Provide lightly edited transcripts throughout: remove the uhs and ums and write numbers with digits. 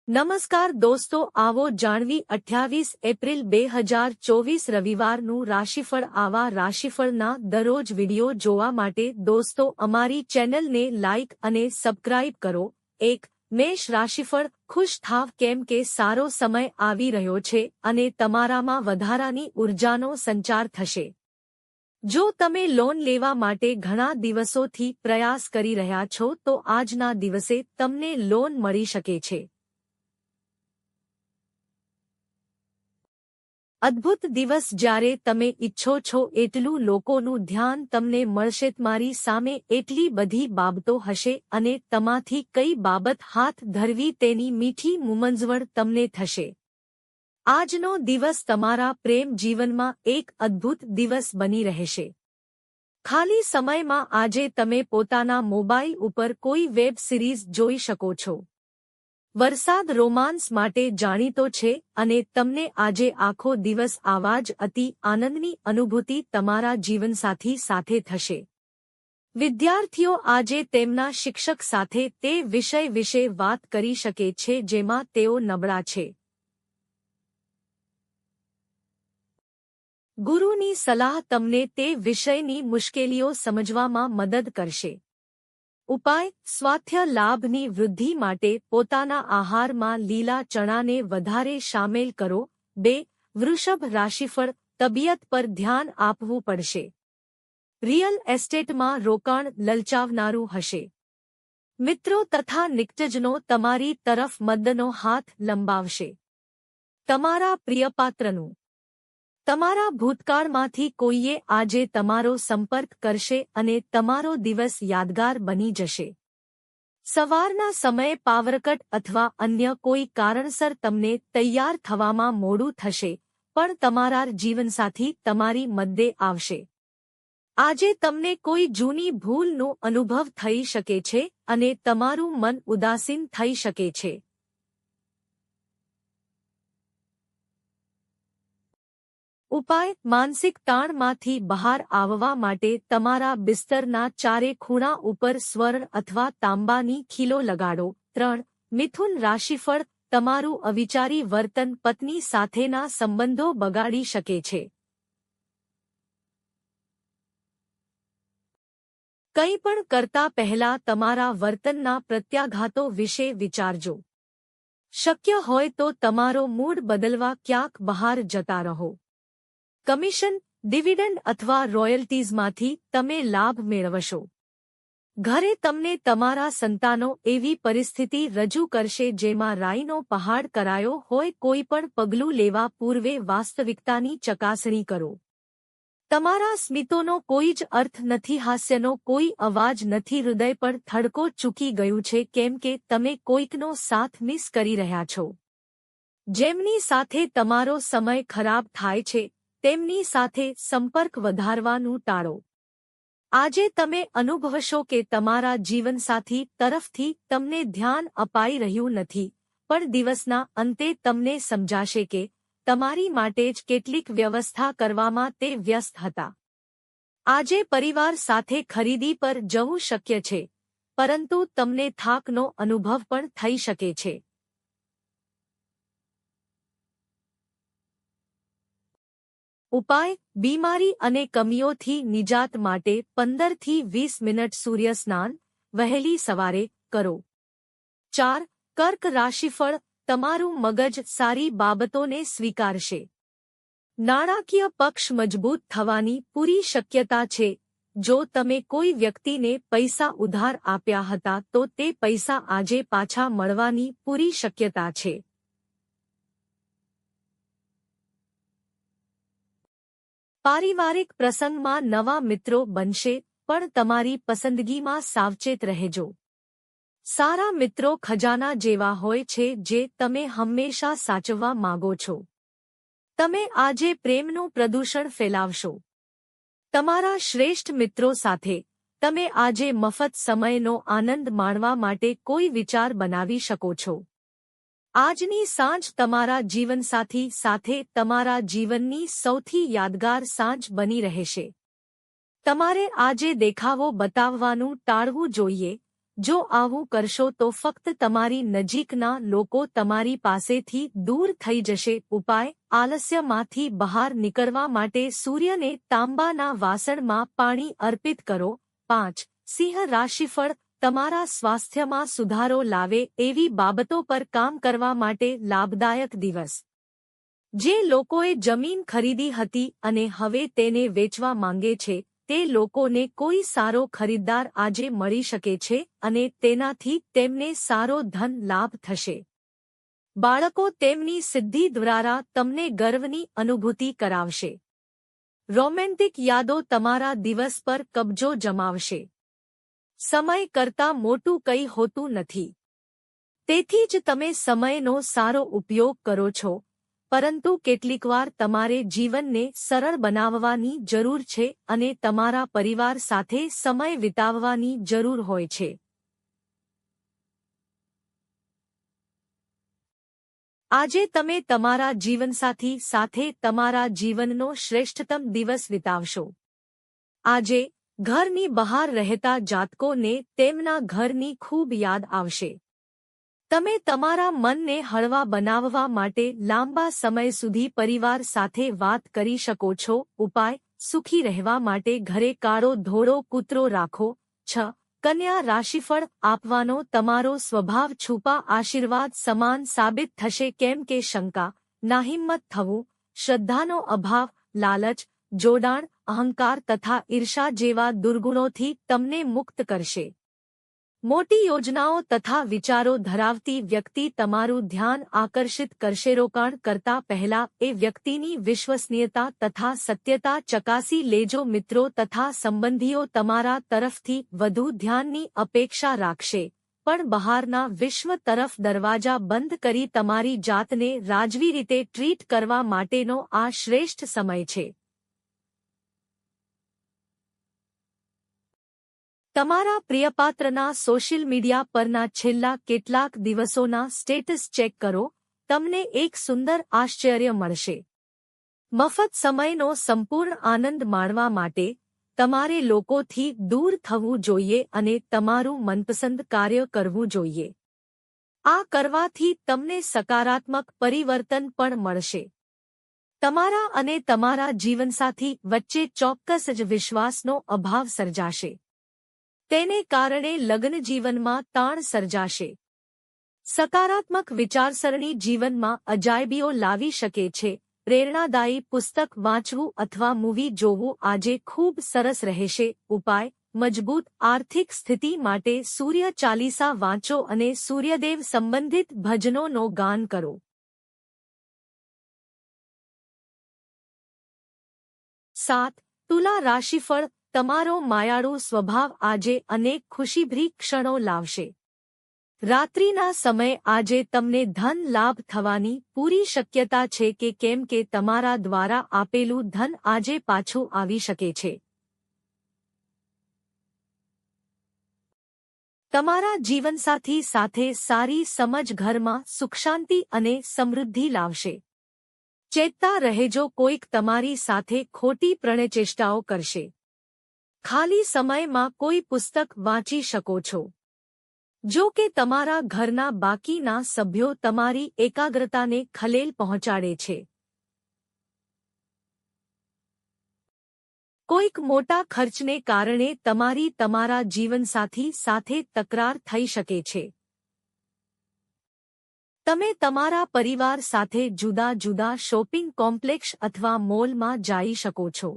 નમસ્કાર દોસ્તો, આવો જાણવી 28 એપ્રિલ 2024 રવિવારનું રાશિફળ। આવા રાશિફળના દરરોજ વિડિયો જોવા માટે દોસ્તો અમારી ચેનલને લાઇક અને સબસ્ક્રાઇબ કરો। 1. મેષ રાશિફળ। ખુશ થાવ કેમ કે સારો સમય આવી રહ્યો છે અને તમારામાં વધારાની ઉર્જાનો સંચાર થશે। જો તમે લોન લેવા માટે ઘણા દિવસોથી પ્રયાસ કરી રહ્યા છો તો આજના દિવસે તમને લોન મળી શકે છે। અદ્ભુત દિવસ જ્યારે તમે ઈચ્છો છો એટલું લોકોનું ધ્યાન તમને મળશે। તમારી સામે એટલી બધી બાબતો હશે અને તમાથી કઈ બાબત હાથ ધરવી તેની મીઠી મૂંઝવણ તમને થશે। આજનો દિવસ તમારા પ્રેમ જીવનમાં એક અદ્ભુત દિવસ બની રહેશે। ખાલી સમયમાં આજે તમે પોતાના મોબાઈલ ઉપર કોઈ વેબ સિરીઝ જોઈ શકો છો। વરસાદ રોમાન્સ માટે જાણીતો છે અને તમને આજે આખો દિવસ આવા જ અતિ આનંદની અનુભૂતિ તમારા જીવનસાથી સાથે થશે। વિદ્યાર્થીઓ આજે તેમના શિક્ષક સાથે તે વિષય વિશે વાત કરી શકે છે જેમાં તેઓ નબળા છે। ગુરુની સલાહ તમને તે વિષયની મુશ્કેલીઓ સમજવામાં મદદ કરશે। ઉપાય: સ્વાસ્થ્ય લાભની વૃદ્ધિ માટે પોતાના આહારમાં લીલા ચણાને વધારે શામેલ કરો। 2. વૃષભ રાશિફળ। તબિયત પર ધ્યાન આપવું પડશે। રિયલ એસ્ટેટમાં રોકાણ લલચાવનારું હશે। મિત્રો તથા નિકટજનો તમારી તરફ મદદનો હાથ લંબાવશે। તમારા પ્રિયપાત્રનું તમારા ભૂતકાળમાંથી કોઈએ આજે તમારો સંપર્ક કરશે અને તમારો દિવસ યાદગાર બની જશે। સવારના સમયે પાવરકટ અથવા અન્ય કોઈ કારણસર તમને તૈયાર થવામાં મોડું થશે પણ તમારા જીવનસાથી તમારી મદદે આવશે। આજે તમને કોઈ જૂની ભૂલનો અનુભવ થઈ શકે છે અને તમારું મન ઉદાસીન થઈ શકે છે। ઉપાય: માનસિક તાણમાંથી બહાર આવવા માટે તમારા બિસ્તરના ચારે ખૂણા ઉપર સ્વર્ણ અથવા તાંબાની ખીલો લગાડો। 3. મિથુન રાશિફળ। તમારું અવિચારી વર્તન પત્ની સાથેના સંબંધો બગાડી શકે છે। કંઈ પણ કરતા પહેલા તમારા વર્તનના પ્રત્યાઘાતો વિશે વિચારજો। શક્ય હોય તો તમારો મૂડ બદલવા ક્યાંક બહાર જતા રહો। કમિશન, ડિવિડન્ડ અથવા રોયલ્ટીઝમાંથી તમે લાભ મેળવશો। ઘરે તમને તમારા સંતાનો એવી પરિસ્થિતિ રજૂ કરશે જેમાં રાઈનો પહાડ કરાયો હોય। કોઈ પણ પગલું લેવા પૂર્વે વાસ્તવિકતાની ચકાસણી કરો। તમારા સ્મિતોનો કોઈ જ અર્થ નથી, હાસ્યનો કોઈ અવાજ નથી, હૃદય પર થડકો ચૂકી ગયું છે કેમ કે તમે કોઈકનો સાથ મિસ કરી રહ્યા છો। જેમની સાથે તમારો સમય ખરાબ થાય છે તેમની સાથે સંપર્ક વધારવાનું ટાળો। આજે તમે અનુભવશો કે તમારા જીવનસાથી તરફથી તમને ધ્યાન અપાઈ રહ્યું નથી પણ દિવસના અંતે તમને સમજાશે કે તમારી માટે જ કેટલીક વ્યવસ્થા કરવામાં તે વ્યસ્ત હતા। આજે પરિવાર સાથે ખરીદી પર જવું શક્ય છે પરંતુ તમને થાકનો અનુભવ પણ થઈ શકે છે। ઉપાય: બીમારી અને કમીઓથી નિજાત માટે 15 થી 20 મિનિટ સૂર્ય સ્નાન વહેલી સવારે કરો। 4. કર્ક રાશિફળ। તમારું મગજ સારી બાબતોને સ્વીકારશે। નાણાકીય પક્ષ મજબૂત થવાની પૂરી શક્યતા છે। જો તમે કોઈ વ્યક્તિને પૈસા ઉધાર આપ્યા હતા તો તે પૈસા આજે પાછા મળવાની પૂરી શક્યતા છે। પારિવારિક પ્રસંગમાં નવા મિત્રો બનશે પણ તમારી પસંદગીમાં સાવચેત રહેજો। સારા મિત્રો ખજાના જેવા હોય છે જે તમે હંમેશા સાચવવા માંગો છો। તમે આજે પ્રેમનું પ્રદૂષણ ફેલાવશો। તમારા શ્રેષ્ઠ મિત્રો સાથે તમે આજે મફત સમયનો આનંદ માણવા માટે કોઈ વિચાર બનાવી શકો છો। આજની સાંજ તમારા જીવનસાથી સાથે તમારા જીવનની સૌથી યાદગાર સાંજ બની રહેશે। તમારે આજે દેખાવો બતાવવાનું ટાળવું જોઈએ જો આવું કરશો તો ફક્ત તમારી નજીકના લોકો તમારી પાસેથી દૂર થઈ જશે. ઉપાય: આલસ્યમાંથી બહાર નીકળવા માટે સૂર્યને તાંબાના વાસણમાં પાણી અર્પિત કરો. 5. સિંહ રાશિફળ: તમારા સ્વાસ્થ્યમાં સુધારો લાવે એવી બાબતો પર કામ કરવા માટે લાભદાયક દિવસ. જે લોકોએ જમીન ખરીદી હતી અને હવે તેને વેચવા માંગે છે, તે લોકોને કોઈ સારો ખરીદદાર આજે મળી શકે છે અને તેનાથી તેમને સારો ધન લાભ થશે. બાળકો તેમની સિદ્ધિ દ્વારા તમને ગર્વની અનુભૂતિ કરાવશે. રોમેન્ટિક યાદો તમારા દિવસ પર કબજો જમાવશે. સમય કરતાં મોટું કંઈ હોતું નથી. તેથી જ તમે સમયનો સારો ઉપયોગ કરો છો, પરંતુ કેટલીકવાર તમારે જીવનને સરળ બનાવવાની જરૂર છે અને તમારા પરિવાર સાથે સમય વિતાવવાની જરૂર હોય છે. આજે તમે તમારા જીવનસાથી સાથે તમારા જીવનનો શ્રેષ્ઠતમ દિવસ વિતાવશો. આજે ઘરની બહાર રહેતા જાતકોને તેમના ઘરની ખૂબ યાદ આવશે. તમે તમારા મનને હળવા બનાવવા માટે લાંબા સમય સુધી પરિવાર સાથે વાત કરી શકો છો. ઉપાય: સુખી રહેવા માટે ઘરે કાળો ધોળો કૂતરો રાખો. 6. કન્યા રાશિફળ: આપવાનો તમારો સ્વભાવ છુપા આશીર્વાદ સમાન સાબિત થશે, કેમ કે શંકા, નાહિંમત થવું, શ્રદ્ધાનો અભાવ, લાલચ, જોડાણ, અહંકાર તથા ઈર્ષા જેવા દુર્ગુણોથી તમને મુક્ત કરશે. મોટી યોજનાઓ તથા વિચારો ધરાવતી વ્યક્તિ તમારું ધ્યાન આકર્ષિત કરશે. રોકાણ કરતા પહેલા એ વ્યક્તિની વિશ્વસનીયતા તથા સત્યતા ચકાસી લેજો. મિત્રો તથા સંબંધીઓ તમારા તરફથી વધુ ધ્યાનની અપેક્ષા રાખશે, પણ બહારના વિશ્વ તરફ દરવાજા બંધ કરી તમારી જાતને રાજવી રીતે ટ્રીટ કરવા માટેનો આ શ્રેષ્ઠ સમય છે. તમારા પ્રિયપાત્રના સોશિયલ મીડિયા પરના છેલ્લા કેટલાક દિવસોના સ્ટેટસ ચેક કરો. તમને એક સુંદર આશ્ચર્ય મળશે. મફત સમયનો સંપૂર્ણ આનંદ માણવા માટે તમારે લોકોથી દૂર થવું જોઈએ અને તમારું મનપસંદ કાર્ય કરવું જોઈએ. આ કરવાથી તમને સકારાત્મક પરિવર્તન પણ મળશે. તમારા અને તમારા જીવનસાથી વચ્ચે ચોક્કસ જ વિશ્વાસનો અભાવ સર્જાશે. તેને કારણે લગ્નજીવનમાં તાણ સર્જાશે. સકારાત્મક વિચારસરણી જીવનમાં અજાયબીઓ લાવી શકે છે. પ્રેરણાદાયી પુસ્તક વાંચવું અથવા મૂવી જોવું આજે ખૂબ સરસ રહેશે. ઉપાય: મજબૂત આર્થિક સ્થિતિ માટે સૂર્ય ચાલીસા વાંચો અને સૂર્યદેવ સંબંધિત ભજનોનો ગાન કરો. 7. તુલા રાશિફળ: તમારો માયાળુ સ્વભાવ આજે અનેક ખુશીભરી ક્ષણો લાવશે. રાત્રિના સમયે આજે તમને ધન લાભ થવાની પૂરી શક્યતા છે, કેમ કે તમારા દ્વારા આપેલું ધન આજે પાછું આવી શકે છે. તમારા જીવનસાથી સાથે સારી સમજ ઘરમાં સુખશાંતિ અને સમૃદ્ધિ લાવશે. ચેતતા રહેજો, કોઈક તમારી સાથે ખોટી પ્રણયચેષ્ટાઓ કરશે. ખાલી સમયમાં કોઈ પુસ્તક વાંચી શકો છો. જો કે તમારા ઘરના બાકીના સભ્યો તમારી એકાગ્રતાને ખલેલ પહોંચાડે છે. કોઈક મોટા ખર્ચને કારણે તમારા જીવનસાથી સાથે તકરાર થઈ શકે છે. તમે તમારા પરિવાર સાથે જુદા જુદા શોપિંગ કોમ્પ્લેક્સ અથવા મોલમાં જઈ શકો છો.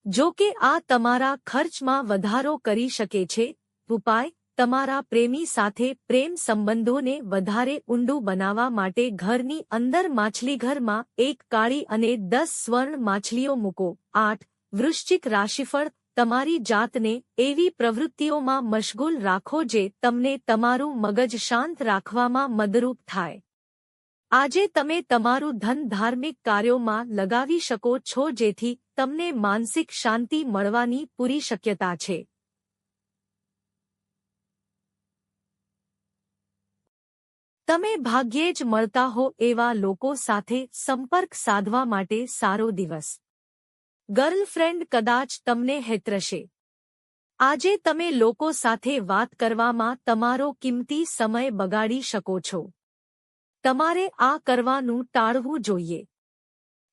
જો કે આ તમારા ખર્ચમાં વધારો કરી શકે છે. ઉપાય: તમારા પ્રેમી સાથે પ્રેમ સંબંધોને વધારે ઊંડું બનાવવા માટે ઘરની અંદર માછલીઘરમાં એક કાળી અને 10 સ્વર્ણ માછલીઓ મૂકો. 8. વૃશ્ચિક રાશિફળ: તમારી જાતને એવી પ્રવૃત્તિઓમાં મશગુલ રાખો જે તમને તમારું મગજ શાંત રાખવામાં મદદરૂપ થાય. આજે તમે તમારું ધન ધાર્મિક કાર્યોમાં લગાવી શકો છો, જેથી તમને માનસિક શાંતિ મળવાની પૂરી શક્યતા છે. તમે ભાગ્યે જ મળતા હો એવા લોકો સાથે સંપર્ક સાધવા માટે સારો દિવસ. ગર્લફ્રેન્ડ કદાચ તમને હેતરશે. આજે તમે લોકો સાથે વાત કરવામાં તમારો કિંમતી સમય બગાડી શકો છો. તમારે આ કરવાનું ટાળવું જોઈએ.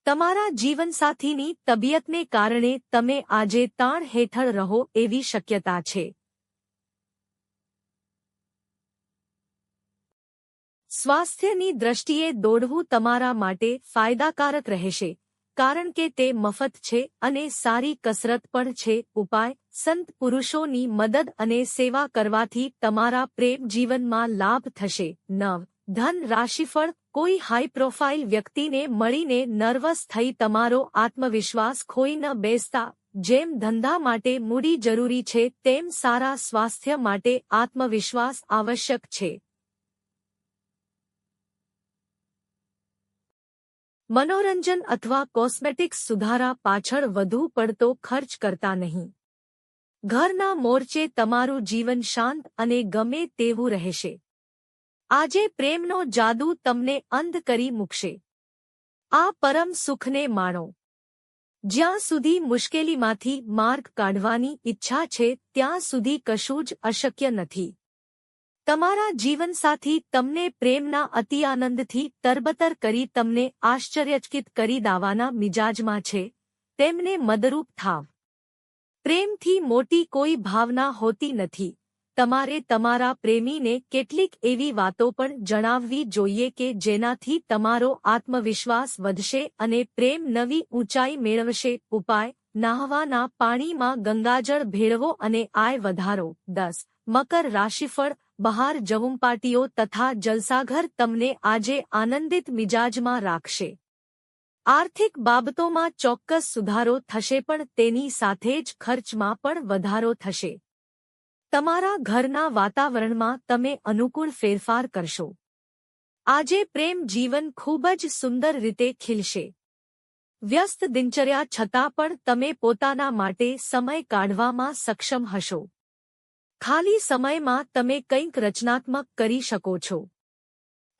તમારા જીવનસાથીની તબિયતને કારણે તમે આજે તાણ હેઠળ રહો એવી શક્યતા છે. સ્વાસ્થ્યની દ્રષ્ટિએ દોડવું તમારા માટે ફાયદાકારક રહેશે, કારણ કે તે મફત છે અને સારી કસરત પણ છે. ઉપાય: સંત પુરુષોની મદદ અને સેવા કરવાથી તમારા પ્રેમ જીવનમાં લાભ થશે. 9. ધન રાશિફળ: કોઈ હાઈ પ્રોફાઇલ વ્યક્તિને મળીને નર્વસ થઈ તમારો આત્મવિશ્વાસ ખોઈ ન બેસતા. જેમ ધંધા માટે મૂડી જરૂરી છે, તેમ સારા સ્વાસ્થ્ય માટે આત્મવિશ્વાસ આવશ્યક છે. મનોરંજન અથવા કોસ્મેટિક્સ સુધારા પાછળ વધુ પડતો ખર્ચ કરતા નહીં. ઘરના મોરચે તમારું જીવન શાંત અને ગમે તેવું રહેશે. આજે પ્રેમનો જાદુ તમને અંધ કરી મૂકશે. આ પરમ સુખને માણો. જ્યાં સુધી મુશ્કેલીમાંથી માર્ગ કાઢવાની ઈચ્છા છે, ત્યાં સુધી કશું જ અશક્ય નથી. તમારા જીવનસાથી તમને પ્રેમના અતિ આનંદથી તરબતર કરી તમને આશ્ચર્યચકિત કરી દાવાના મિજાજમાં છે. તેમને મદરૂપ થાવ. પ્રેમથી મોટી કોઈ ભાવના હોતી નથી. તમારે તમારા પ્રેમીને કેટલીક એવી વાતો પણ જણાવવી જોઈએ કે જેનાથી તમારો આત્મવિશ્વાસ વધશે અને પ્રેમ નવી ઊંચાઈ મેળવશે. ઉપાય: નહાવાના પાણીમાં ગંગાજળ ભેળવો અને આય વધારો. 10. મકર રાશિફળ: બહાર જવું, પાર્ટીઓ તથા જલસાઘર તમને આજે આનંદિત મિજાજમાં રાખશે. આર્થિક બાબતોમાં ચોક્કસ સુધારો થશે, પણ તેની સાથે જ ખર્ચમાં પણ વધારો થશે. તમારા ઘરના વાતાવરણમાં તમે અનુકૂળ ફેરફાર કરશો. આજે પ્રેમ જીવન ખૂબ જ સુંદર રીતે ખીલશે. વ્યસ્ત દિનચર્યા છતાં પણ તમે પોતાના માટે સમય કાઢવામાં સક્ષમ હશો. ખાલી સમયમાં તમે કંઈક રચનાત્મક કરી શકો છો.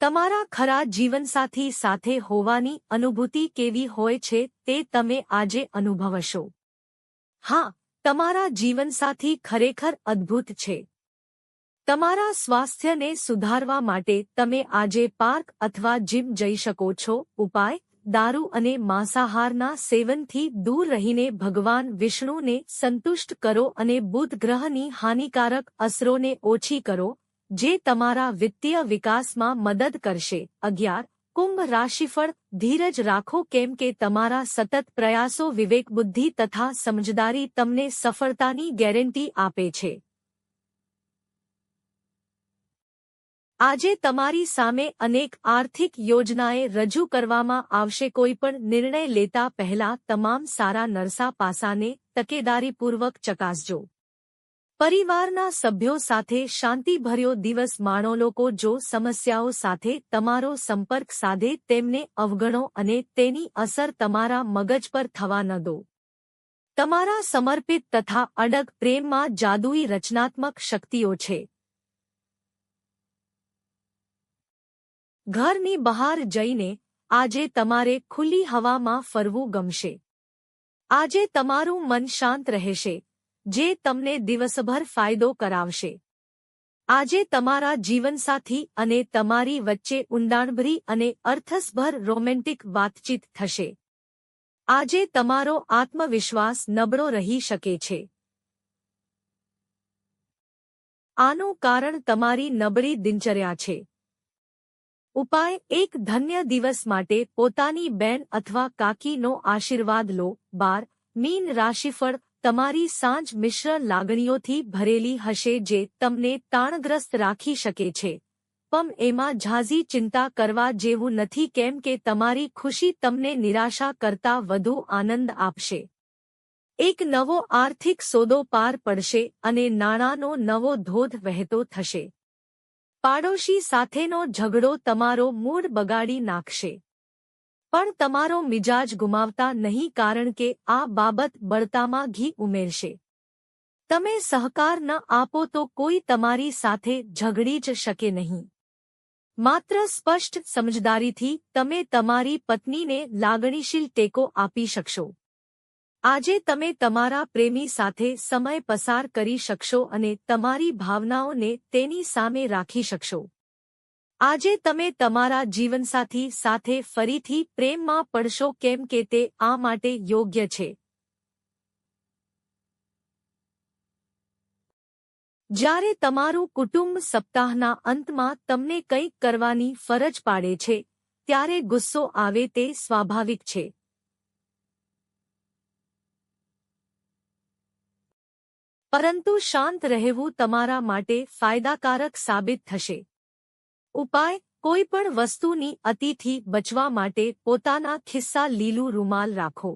તમારા ખરા જીવનસાથી સાથે હોવાની અનુભૂતિ કેવી હોય છે તે તમે આજે અનુભવશો. હા, તમારા જીવનસાથી ખરેખર અદ્ભુત છે. તમારા સ્વાસ્થ્યને સુધારવા માટે તમે આજે પાર્ક અથવા જીમ જઈ શકો છો. ઉપાય: દારૂ અને માંસાહારના સેવનથી દૂર રહીને ભગવાન વિષ્ણુને સંતુષ્ટ કરો અને બુધ ગ્રહની હાનિકારક અસરોને ઓછી કરો, જે તમારા વિત્તીય વિકાસમાં મદદ કરશે. 11. કુંભ રાશિફળ: ધીરજ રાખો, કેમ કે તમારા સતત પ્રયાસો, વિવેકબુદ્ધિ તથા સમજદારી તમને સફળતાની ગેરંટી આપે છે. આજે તમારી સામે અનેક આર્થિક યોજનાએ રજૂ કરવામાં આવશે. કોઈપણ નિર્ણય લેતા પહેલા તમામ સારા નરસા પાસાને તકેદારીપૂર્વક ચકાસજો. પરિવારના સભ્યો સાથે શાંતિભર્યો દિવસ માણો. લોકો જો સમસ્યાઓ સાથે તમારો સંપર્ક સાધે તેમને અવગણો અને તેની અસર તમારા મગજ પર થવા ન દો. તમારા સમર્પિત તથા અડગ પ્રેમમાં જાદુઈ રચનાત્મક શક્તિઓ છે. ઘરની બહાર જઈને આજે તમારે ખુલ્લી હવામાં ફરવું ગમશે. આજે તમારું મન શાંત રહેશે, જે તમને દિવસભર ફાયદો કરાવશે. આજે તમારા જીવનસાથી અને તમારી વચ્ચે ઊંડાણભરી અને અર્થસભર રોમેન્ટિક વાતચીત થશે. આજે તમારો આત્મવિશ્વાસ નબળો રહી શકે છે. આનું કારણ તમારી નબળી દિનચર્યા છે. ઉપાય: એક ધન્ય દિવસ માટે પોતાની બેન અથવા કાકીનો આશીર્વાદ લો. 12. મીન રાશિફળ: તમારી સાંજ મિશ્ર લાગણીઓથી ભરેલી હશે, જે તમને તાણગ્રસ્ત રાખી શકે છે. પણ એમાં ઝાઝી ચિંતા કરવા જેવું નથી, કેમ કે તમારી ખુશી તમને નિરાશા કરતાં વધુ આનંદ આપશે. એક નવો આર્થિક સોદો પાર પડશે અને નાણાંનો નવો ધોધ વહેતો થશે. પાડોશી સાથેનો ઝઘડો તમારો મૂડ બગાડી નાખશે. પણ તમારો મિજાજ ગુમાવતા નહીં, કારણ કે આ બાબત બળતામાં ઘી ઉમેરશે. તમે સહકાર ન આપો તો કોઈ તમારી સાથે ઝઘડી જ શકે નહીં. માત્ર સ્પષ્ટ સમજદારીથી તમે તમારી પત્નીને લાગણીશીલ ટેકો આપી શકશો. આજે તમે તમારા પ્રેમી સાથે સમય પસાર કરી શકશો અને તમારી ભાવનાઓને તેની સામે રાખી શકશો. આજે તમે તમારા જીવનસાથી સાથે ફરીથી પ્રેમમાં પડશો કેમ કે તે આ માટે યોગ્ય છે. જ્યારે તમારું કુટુંબ સપ્તાહના અંતમાં તમને કંઈક કરવાની ફરજ પાડે છે, ત્યારે ગુસ્સો આવે તે સ્વાભાવિક છે. પરંતુ શાંત રહેવું તમારા માટે ફાયદાકારક સાબિત થશે. ઉપાય: કોઈ પણ વસ્તુની અતિથી બચવા માટે પોતાના ખિસ્સા લીલું રૂમાલ રાખો.